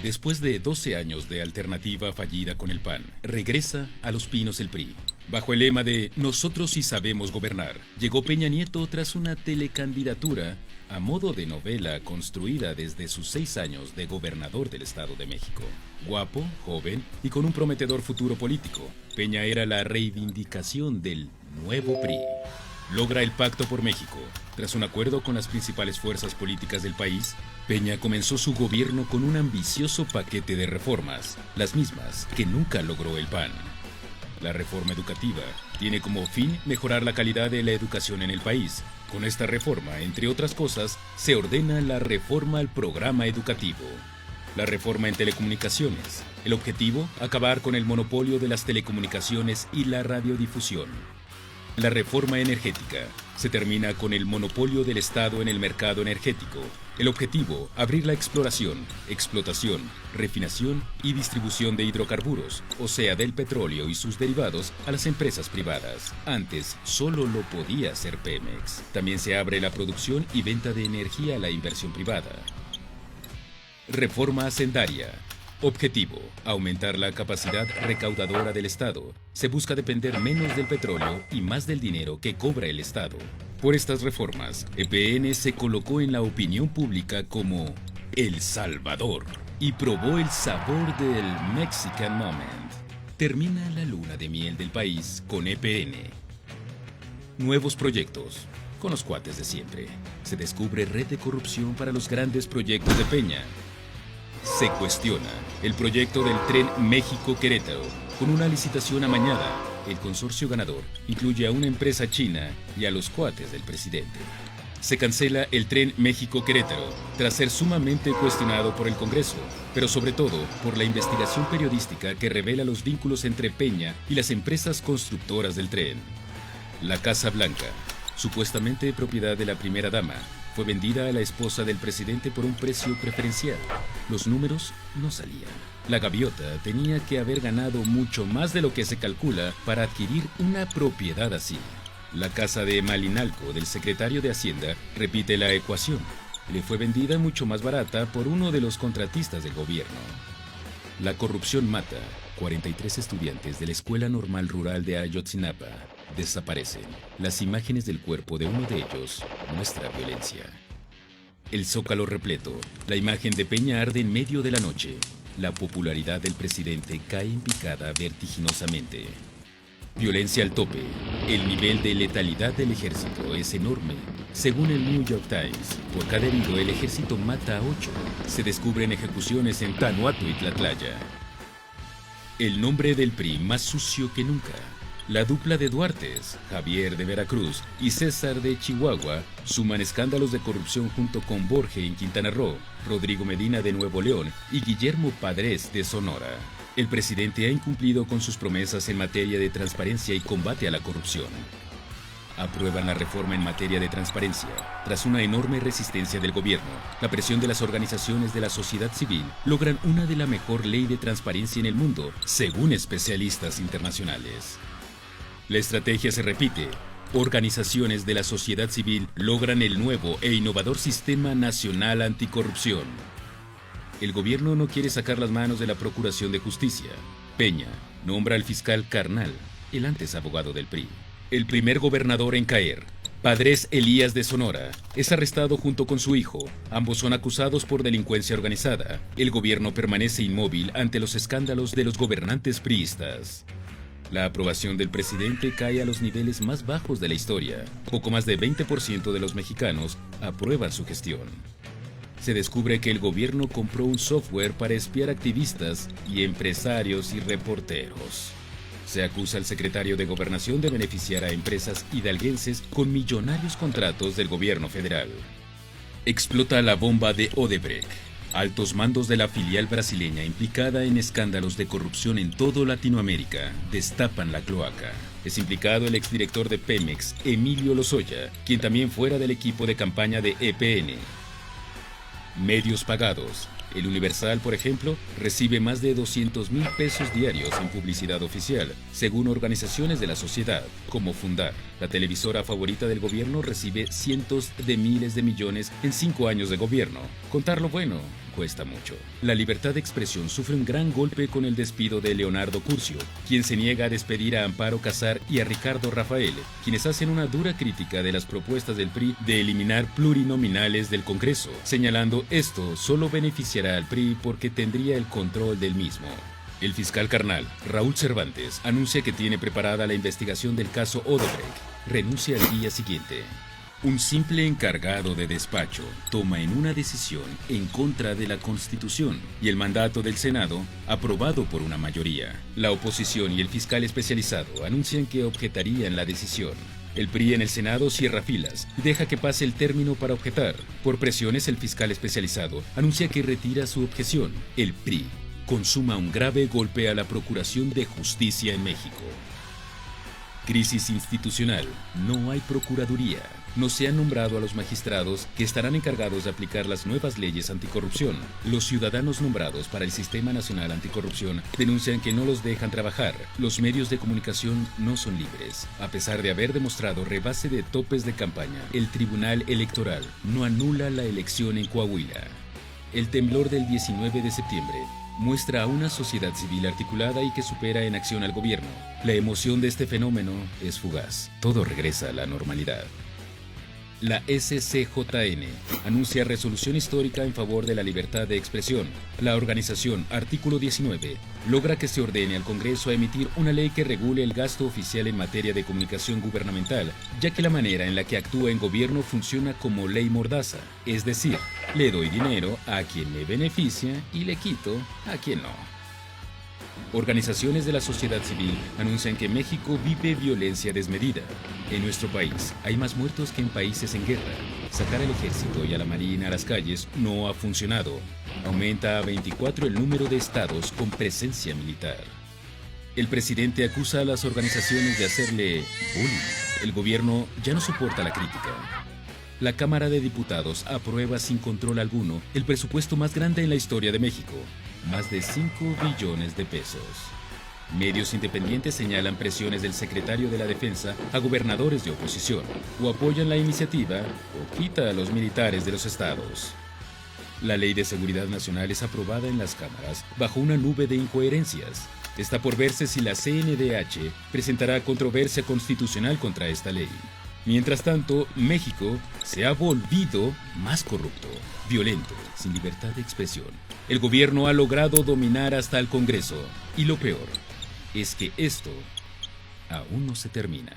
Después de 12 años de alternativa fallida con el PAN, regresa a Los Pinos el PRI. Bajo el lema de "Nosotros sí sabemos gobernar", llegó Peña Nieto tras una telecandidatura a modo de novela construida desde sus 6 años de gobernador del Estado de México. Guapo, joven y con un prometedor futuro político, Peña era la reivindicación del nuevo PRI. Logra el Pacto por México. Tras un acuerdo con las principales fuerzas políticas del país, Peña comenzó su gobierno con un ambicioso paquete de reformas, las mismas que nunca logró el PAN. La reforma educativa tiene como fin mejorar la calidad de la educación en el país. Con esta reforma, entre otras cosas, se ordena la reforma al programa educativo. La reforma en telecomunicaciones. El objetivo, acabar con el monopolio de las telecomunicaciones y la radiodifusión. La reforma energética. Se termina con el monopolio del Estado en el mercado energético. El objetivo, abrir la exploración, explotación, refinación y distribución de hidrocarburos, o sea, del petróleo y sus derivados, a las empresas privadas. Antes, solo lo podía hacer Pemex. También se abre la producción y venta de energía a la inversión privada. Reforma hacendaria. Objetivo, aumentar la capacidad recaudadora del Estado. Se busca depender menos del petróleo y más del dinero que cobra el Estado. Por estas reformas, EPN se colocó en la opinión pública como El Salvador y probó el sabor del Mexican Moment. Termina la luna de miel del país con EPN. Nuevos proyectos. Con los cuates de siempre. Se descubre red de corrupción para los grandes proyectos de Peña. Se cuestiona el proyecto del tren México-Querétaro. Con una licitación amañada, el consorcio ganador incluye a una empresa china y a los cuates del presidente. Se cancela el tren México-Querétaro tras ser sumamente cuestionado por el Congreso, pero sobre todo por la investigación periodística que revela los vínculos entre Peña y las empresas constructoras del tren. La Casa Blanca, supuestamente de propiedad de la primera dama, fue vendida a la esposa del presidente por un precio preferencial. Los números no salían. La gaviota tenía que haber ganado mucho más de lo que se calcula para adquirir una propiedad así. La casa de Malinalco del secretario de Hacienda repite la ecuación. Le fue vendida mucho más barata por uno de los contratistas del gobierno. La corrupción mata. 43 estudiantes de la Escuela Normal Rural de Ayotzinapa desaparecen. Las imágenes del cuerpo de uno de ellos muestran violencia. El Zócalo repleto. La imagen de Peña arde en medio de la noche. La popularidad del presidente cae en picada vertiginosamente. Violencia al tope. El nivel de letalidad del ejército es enorme. Según el New York Times, por cada herido el ejército mata a 8. Se descubren ejecuciones en Tanuato y Tlatlaya. El nombre del PRI más sucio que nunca. La dupla de Duartes, Javier de Veracruz y César de Chihuahua, suman escándalos de corrupción junto con Borge en Quintana Roo, Rodrigo Medina de Nuevo León y Guillermo Padres de Sonora. El presidente ha incumplido con sus promesas en materia de transparencia y combate a la corrupción. Aprueban la reforma en materia de transparencia. Tras una enorme resistencia del gobierno, la presión de las organizaciones de la sociedad civil, logran una de la mejor ley de transparencia en el mundo, según especialistas internacionales. La estrategia se repite. Organizaciones de la sociedad civil logran el nuevo e innovador Sistema Nacional Anticorrupción. El gobierno no quiere sacar las manos de la Procuración de Justicia. Peña nombra al fiscal Carnal, el antes abogado del PRI. El primer gobernador en caer, Padres Elías de Sonora, es arrestado junto con su hijo. Ambos son acusados por delincuencia organizada. El gobierno permanece inmóvil ante los escándalos de los gobernantes priistas. La aprobación del presidente cae a los niveles más bajos de la historia. Poco más de 20% de los mexicanos aprueban su gestión. Se descubre que el gobierno compró un software para espiar activistas y empresarios y reporteros. Se acusa al secretario de Gobernación de beneficiar a empresas hidalguenses con millonarios contratos del gobierno federal. Explota la bomba de Odebrecht. Altos mandos de la filial brasileña implicada en escándalos de corrupción en todo Latinoamérica destapan la cloaca. Es implicado el exdirector de Pemex, Emilio Lozoya, quien también fuera del equipo de campaña de EPN. Medios pagados. El Universal, por ejemplo, recibe más de 200,000 pesos diarios en publicidad oficial, según organizaciones de la sociedad, como Fundar. La televisora favorita del gobierno recibe cientos de miles de millones en 5 años de gobierno. Contar lo bueno, cuesta mucho. La libertad de expresión sufre un gran golpe con el despido de Leonardo Curcio, quien se niega a despedir a Amparo Casar y a Ricardo Rafael, quienes hacen una dura crítica de las propuestas del PRI de eliminar plurinominales del Congreso, señalando esto solo beneficiará al PRI porque tendría el control del mismo. El fiscal carnal, Raúl Cervantes, anuncia que tiene preparada la investigación del caso Odebrecht. Renuncia al día siguiente. Un simple encargado de despacho toma en una decisión en contra de la Constitución y el mandato del Senado, aprobado por una mayoría. La oposición y el fiscal especializado anuncian que objetarían la decisión. El PRI en el Senado cierra filas y deja que pase el término para objetar. Por presiones, el fiscal especializado anuncia que retira su objeción. El PRI consuma un grave golpe a la Procuración de Justicia en México. Crisis institucional. No hay procuraduría. No se han nombrado a los magistrados que estarán encargados de aplicar las nuevas leyes anticorrupción. Los ciudadanos nombrados para el Sistema Nacional Anticorrupción denuncian que no los dejan trabajar. Los medios de comunicación no son libres. A pesar de haber demostrado rebase de topes de campaña, el Tribunal Electoral no anula la elección en Coahuila. El temblor del 19 de septiembre muestra a una sociedad civil articulada y que supera en acción al gobierno. La emoción de este fenómeno es fugaz. Todo regresa a la normalidad. La SCJN anuncia resolución histórica en favor de la libertad de expresión. La organización Artículo 19 logra que se ordene al Congreso a emitir una ley que regule el gasto oficial en materia de comunicación gubernamental, ya que la manera en la que actúa en gobierno funciona como ley mordaza, es decir, le doy dinero a quien me beneficia y le quito a quien no. Organizaciones de la sociedad civil anuncian que México vive violencia desmedida. En nuestro país hay más muertos que en países en guerra. Sacar al ejército y a la marina a las calles no ha funcionado. Aumenta a 24 el número de estados con presencia militar. El presidente acusa a las organizaciones de hacerle bullying. El gobierno ya no soporta la crítica. La Cámara de Diputados aprueba sin control alguno el presupuesto más grande en la historia de México, más de 5 billones de pesos. Medios independientes señalan presiones del secretario de la Defensa a gobernadores de oposición, o apoyan la iniciativa o quita a los militares de los estados. La Ley de Seguridad Nacional es aprobada en las cámaras bajo una nube de incoherencias. Está por verse si la CNDH presentará controversia constitucional contra esta ley. Mientras tanto, México se ha volvido más corrupto, violento, sin libertad de expresión. El gobierno ha logrado dominar hasta el Congreso. Y lo peor es que esto aún no se termina.